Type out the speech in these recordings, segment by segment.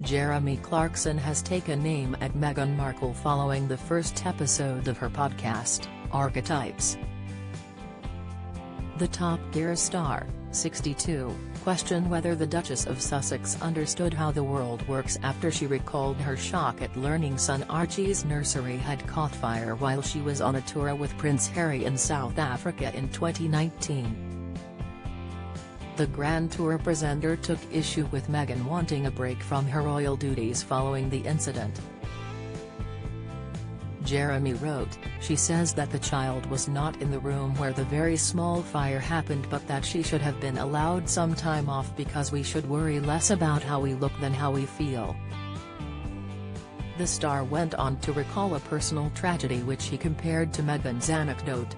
Jeremy Clarkson has taken aim at Meghan Markle following the first episode of her podcast, Archetypes. The Top Gear star, 62, questioned whether the Duchess of Sussex understood how the world works after she recalled her shock at learning son Archie's nursery had caught fire while she was on a tour with Prince Harry in South Africa in 2019. The Grand Tour presenter took issue with Meghan wanting a break from her royal duties following the incident. Jeremy wrote, "She says that the child was not in the room where the very small fire happened, but that she should have been allowed some time off because we should worry less about how we look than how we feel." The star went on to recall a personal tragedy which he compared to Meghan's anecdote.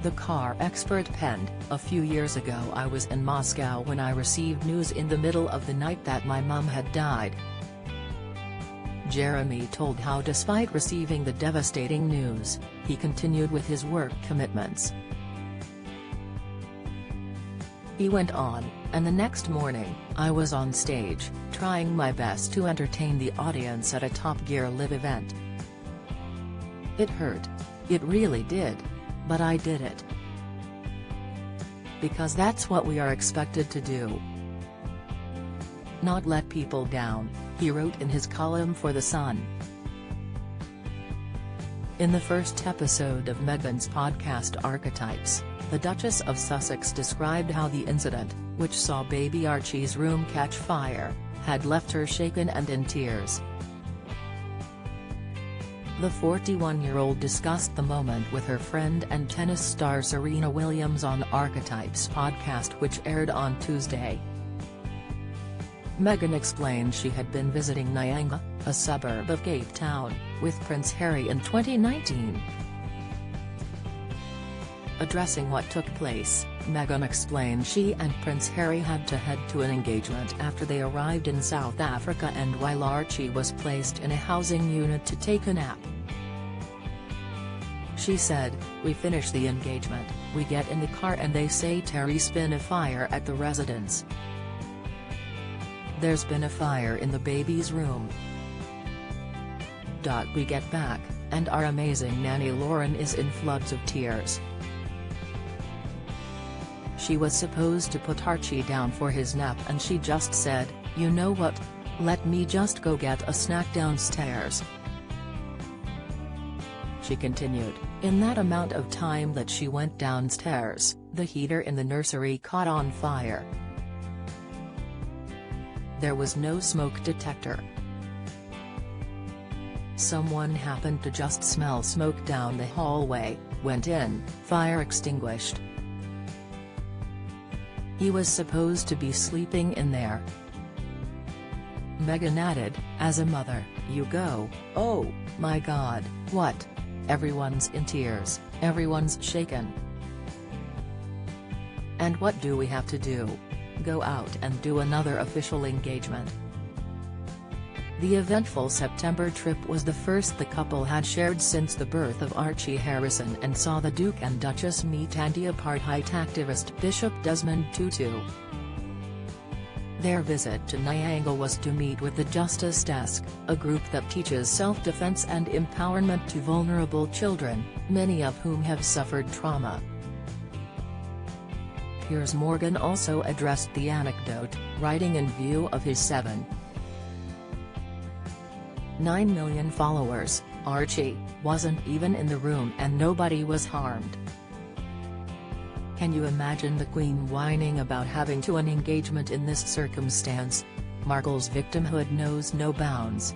The car expert penned, "A few years ago I was in Moscow when I received news in the middle of the night that my mum had died." Jeremy told how despite receiving the devastating news, he continued with his work commitments. He went on, "And the next morning, I was on stage, trying my best to entertain the audience at a Top Gear live event. It hurt. It really did. But I did it. Because that's what we are expected to do. Not let people down," he wrote in his column for The Sun. In the first episode of Meghan's podcast Archetypes, the Duchess of Sussex described how the incident, which saw baby Archie's room catch fire, had left her shaken and in tears. The 41-year-old discussed the moment with her friend and tennis star Serena Williams on Archetypes podcast, which aired on Tuesday. Meghan explained she had been visiting Nyanga, a suburb of Cape Town, with Prince Harry in 2019. Addressing what took place, Meghan explained she and Prince Harry had to head to an engagement after they arrived in South Africa and while Archie was placed in a housing unit to take a nap. She said, "We finish the engagement, we get in the car and they say Terry's been a fire at the residence. There's been a fire in the baby's room. We get back, and our amazing nanny Lauren is in floods of tears. She was supposed to put Archie down for his nap and she just said, 'You know what? Let me just go get a snack downstairs.'" She continued, "In that amount of time that she went downstairs, the heater in the nursery caught on fire. There was no smoke detector. Someone happened to just smell smoke down the hallway, went in, fire extinguished. He was supposed to be sleeping in there." Meghan added, "As a mother, you go, 'Oh, my God, what?' Everyone's in tears, everyone's shaken. And what do we have to do? Go out and do another official engagement?" The eventful September trip was the first the couple had shared since the birth of Archie Harrison and saw the Duke and Duchess meet anti-apartheid activist Bishop Desmond Tutu. Their visit to Nyanga was to meet with the Justice Desk, a group that teaches self-defense and empowerment to vulnerable children, many of whom have suffered trauma. Piers Morgan also addressed the anecdote, writing in view of his 7.9 million followers, Archie wasn't even in the room and nobody was harmed. Can you imagine the Queen whining about having to an engagement in this circumstance? Markle's victimhood knows no bounds.